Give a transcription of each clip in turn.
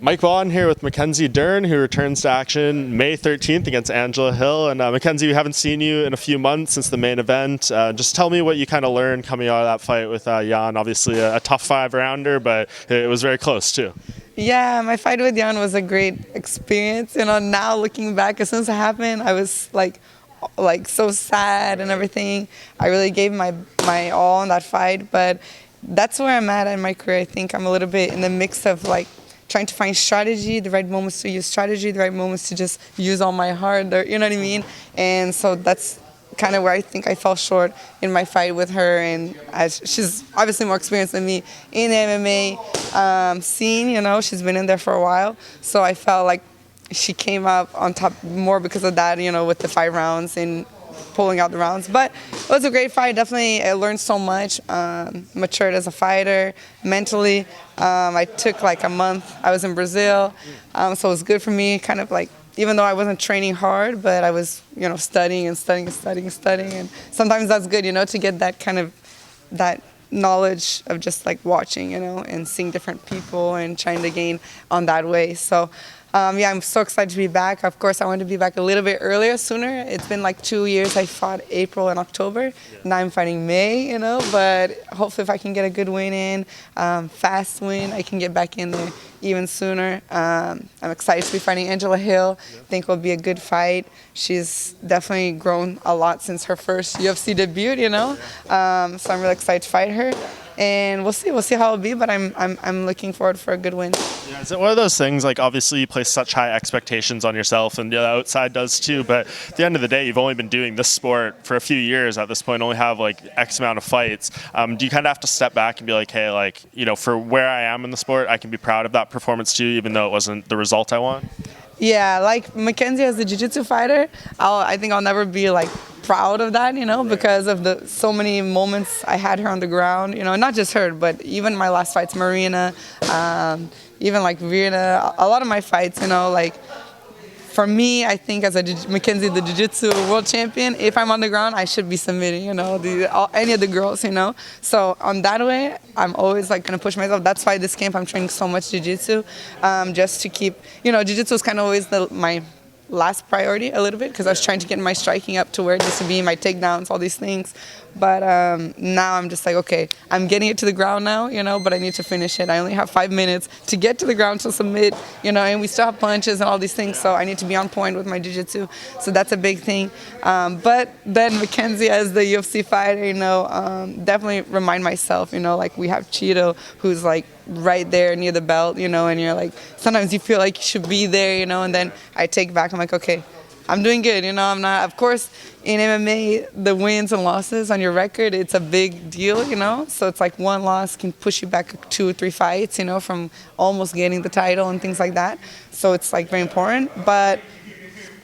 Mike Bohn here with Mackenzie Dern, who returns to action May 13th against Angela Hill. And Mackenzie, we haven't seen you in a few months since the main event. Just tell me what you kind of learned coming out of that fight with Jan. Obviously a tough 5-rounder, but it was very close too. Yeah, my fight with Jan was a great experience. Now looking back, as soon as it happened, I was like so sad and everything. I really gave my all in that fight, but that's where I'm at in my career. I think I'm a little bit in the mix of trying to find strategy, the right moments to use strategy, the right moments to just use all my heart, you know what I mean? And so that's kind of where I think I fell short in my fight with her. And she's obviously more experienced than me in the MMA scene, she's been in there for a while. So I felt like she came up on top more because of that, with the 5 rounds and pulling out the rounds. But it was a great fight. Definitely, I learned so much, matured as a fighter, mentally. I took a month. I was in Brazil, so it was good for me, kind of even though I wasn't training hard, but I was, studying. And sometimes that's good, to get that kind of, that knowledge of just watching, and seeing different people and trying to gain on that way. So I'm so excited to be back. Of course, I wanted to be back a little bit earlier, sooner. It's been 2 years. I fought April and October. Yeah. Now I'm fighting May, but hopefully if I can get a good win in, fast win, I can get back in there even sooner. I'm excited to be fighting Angela Hill. I think it'll be a good fight. She's definitely grown a lot since her first UFC debut, so I'm really excited to fight her. And we'll see how it'll be, but I'm looking forward for a good win. Yeah, is it one of those things, obviously you place such high expectations on yourself, and the outside does too, but at the end of the day, you've only been doing this sport for a few years at this point, only have X amount of fights. Do you kind of have to step back and be hey, for where I am in the sport, I can be proud of that performance too, even though it wasn't the result I want? Yeah, Mackenzie as a jiu-jitsu fighter, I think I'll never be proud of that, because of the so many moments I had her on the ground, not just her, but even my last fights, Marina, even Virna, a lot of my fights, for me, I think as a Mackenzie, the jiu-jitsu world champion, if I'm on the ground, I should be submitting, any of the girls, So on that way, I'm always going to push myself. That's why this camp I'm training so much jiu-jitsu, just to keep, jiu-jitsu is kind of always my last priority a little bit, because I was trying to get my striking up to where it needs to be, my takedowns, all these things. But now I'm just okay, I'm getting it to the ground now, but I need to finish it. I only have 5 minutes to get to the ground to submit, and we still have punches and all these things, so I need to be on point with my jiu-jitsu. So that's a big thing. But then Mackenzie as the UFC fighter, definitely remind myself, we have Cheeto, who's right there near the belt, and you're sometimes you feel like you should be there, and then I take back, I'm okay, I'm doing good, I'm not, of course, in MMA, the wins and losses on your record, it's a big deal, so it's one loss can push you back 2 or 3 fights, from almost getting the title and things like that, so it's very important, but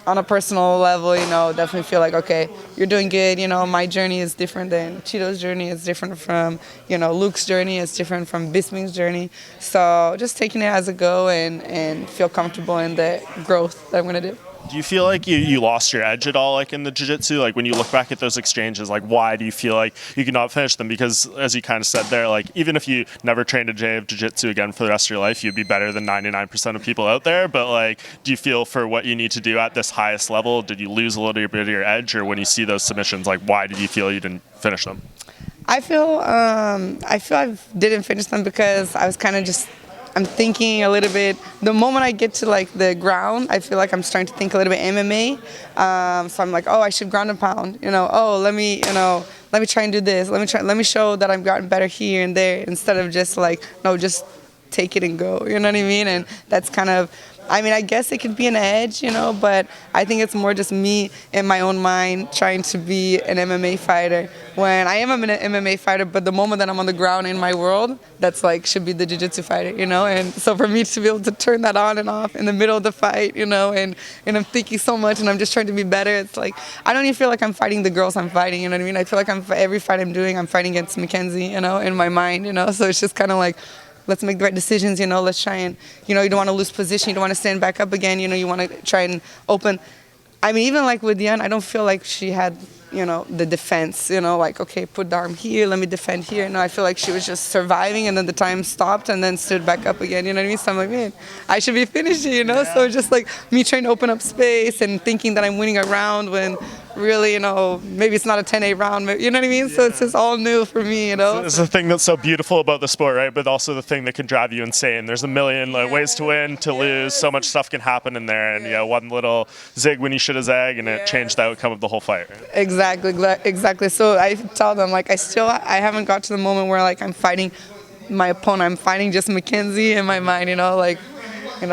on a personal level, definitely feel okay, you're doing good, my journey is different than Cheeto's journey, is different from, Luke's journey, is different from Bisping's journey, so just taking it as a go and feel comfortable in the growth that I'm going to do. Do you feel you lost your edge at all, in the jiu-jitsu? When you look back at those exchanges, why do you feel you cannot finish them? Because as you kind of said there, even if you never trained a day of jiu-jitsu again for the rest of your life, you'd be better than 99% of people out there. But do you feel for what you need to do at this highest level, did you lose a little bit of your edge? Or when you see those submissions, why did you feel you didn't finish them? I feel I didn't finish them because I was kind of I'm thinking a little bit, the moment I get to the ground, I feel I'm starting to think a little bit MMA. So I'm I should ground and pound, let me try and do this. Let me show that I've gotten better here and there, instead of just no, just take it and go, you know what I mean? And that's kind of, I guess it could be an edge, but I think it's more just me in my own mind trying to be an MMA fighter. When I am an MMA fighter, but the moment that I'm on the ground in my world, that's should be the jiu-jitsu fighter, And so for me to be able to turn that on and off in the middle of the fight, and I'm thinking so much and I'm just trying to be better, it's I don't even feel I'm fighting the girls I'm fighting, you know what I mean? I feel every fight I'm doing, I'm fighting against Mackenzie, in my mind, So it's just kind of let's make the right decisions, let's try and, you don't want to lose position, you don't want to stand back up again, you want to try and open I mean, even like with Yan, I don't feel like she had, the defense, like, okay, put the arm here, let me defend here. No, I feel like she was just surviving, and then the time stopped and then stood back up again, you know what I mean? So I'm like, man, I should be finishing, So it's just like me trying to open up space and thinking that I'm winning a round when really, maybe it's not a 10-8 round, you know what I mean? So it's just all new for me, It's the thing that's so beautiful about the sport, right? But also the thing that can drive you insane. There's a million ways to win, to lose. So much stuff can happen in there, and one little zig when you should have zag, and it changed the outcome of the whole fight. Right? Exactly. So I tell them, like, I haven't got to the moment where, like, I'm fighting my opponent. I'm fighting just Mackenzie in my mind,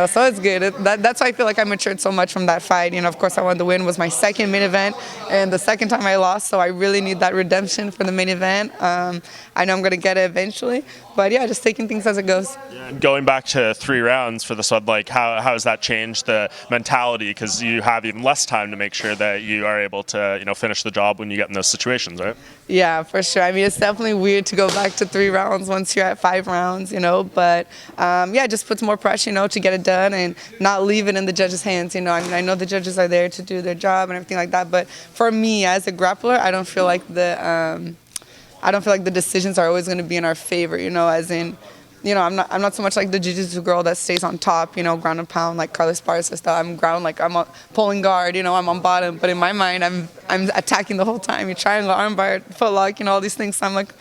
so it's good. That's why I feel like I matured so much from that fight. Of course, I wanted to win. It was my second main event, and the second time I lost, so I really need that redemption for the main event. I know I'm going to get it eventually, but yeah, just taking things as it goes. Yeah, and going back to 3 rounds for this one, like how has that changed the mentality? Because you have even less time to make sure that you are able to finish the job when you get in those situations, right? Yeah, for sure. I mean, it's definitely weird to go back to 3 rounds once you're at 5 rounds, but it just puts more pressure, to get it done and not leave it in the judges' hands. I mean, I know the judges are there to do their job and everything like that, but for me as a grappler, I don't feel like the decisions are always going to be in our favor. As in, I'm not so much like the jiu-jitsu girl that stays on top, ground and pound like Carla Esparza style. I'm ground, like I'm pulling guard, I'm on bottom, but in my mind, I'm attacking the whole time. You triangle, armbar, footlock, all these things. So I'm like,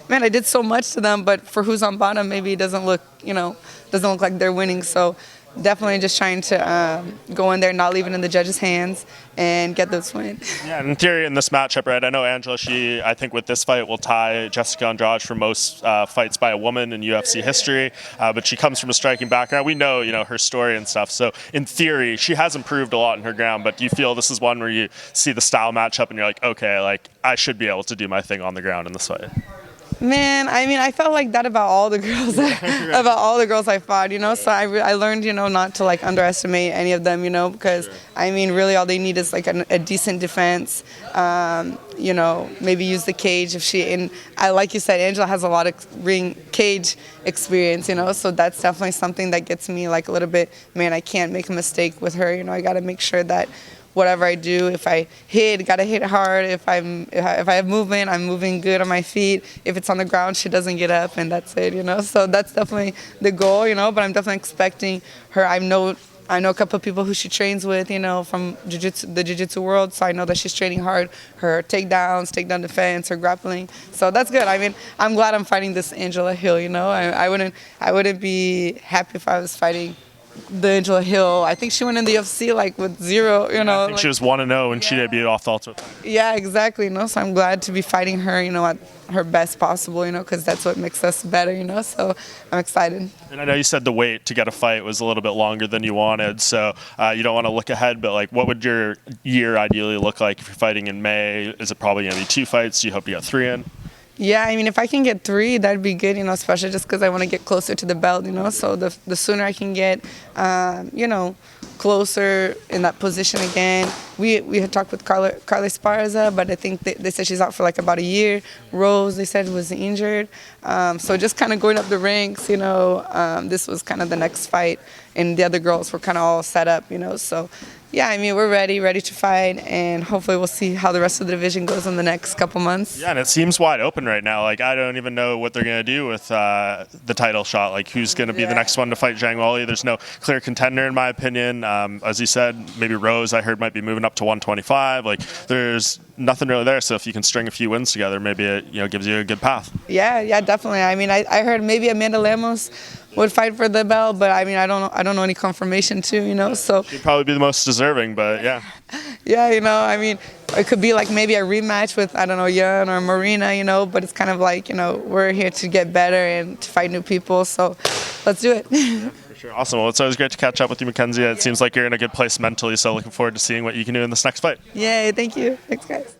man, I did so much to them, but for who's on bottom, maybe it doesn't look like they're winning. So definitely just trying to go in there, not leave it in the judges' hands, and get this win. Yeah, in theory, in this matchup, right, I know Angela, I think with this fight will tie Jessica Andrade for most fights by a woman in UFC history, but she comes from a striking background. We know, her story and stuff, so in theory, she has improved a lot in her ground, but do you feel this is one where you see the style matchup and you're like, okay, like I should be able to do my thing on the ground in this fight? Man, I mean, I felt like that about all the girls, I fought, So I learned, not to like underestimate any of them, because I mean, really, all they need is like a decent defense. Maybe use the cage if and like you said, Angela has a lot of ring cage experience, So that's definitely something that gets me like a little bit. Man, I can't make a mistake with her. I got to make sure that whatever I do, if I hit, gotta hit hard. If I have movement, I'm moving good on my feet. If it's on the ground, she doesn't get up, and that's it, So that's definitely the goal, But I'm definitely expecting her. I know a couple of people who she trains with, from the jiu-jitsu world. So I know that she's training hard. Her takedowns, takedown defense, her grappling. So that's good. I mean, I'm glad I'm fighting this Angela Hill. I wouldn't be happy if I was fighting the Angela Hill. I think she went in the UFC like with 0, I think she was 1-0 when she debuted off the Ultimate Fighter. Yeah, exactly. So I'm glad to be fighting her, at her best possible, because that's what makes us better, So I'm excited. And I know you said the wait to get a fight was a little bit longer than you wanted, so you don't want to look ahead, but like, what would your year ideally look like if you're fighting in May? Is it probably going to be 2 fights? Do you hope you get 3 in? Yeah, I mean, if I can get 3, that'd be good, especially just because I want to get closer to the belt, So the sooner I can get, closer in that position again. We had talked with Carla Esparza, but I think they said she's out for like about a year. Rose, they said, was injured. So just kind of going up the ranks, this was kind of the next fight, and the other girls were kind of all set up, So yeah, I mean, we're ready to fight, and hopefully we'll see how the rest of the division goes in the next couple months. Yeah, and it seems wide open right now. Like, I don't even know what they're going to do with the title shot. Like, who's going to be the next one to fight Zhang Weili? There's no clear contender, in my opinion. As you said, maybe Rose, I heard, might be moving up to 125. Like, there's nothing really there. So if you can string a few wins together, maybe it gives you a good path. Yeah, definitely. I mean, I heard maybe Amanda Lemos would fight for the belt, but I mean, I don't know any confirmation too, So she'd probably be the most deserving, but yeah. Yeah, I mean, it could be like maybe a rematch with, I don't know, Yan or Marina, but it's kind of like, we're here to get better and to fight new people, so let's do it. Yeah, for sure. Awesome. Well, it's always great to catch up with you, Mackenzie. It seems like you're in a good place mentally, so looking forward to seeing what you can do in this next fight. Yay, thank you. Thanks, guys.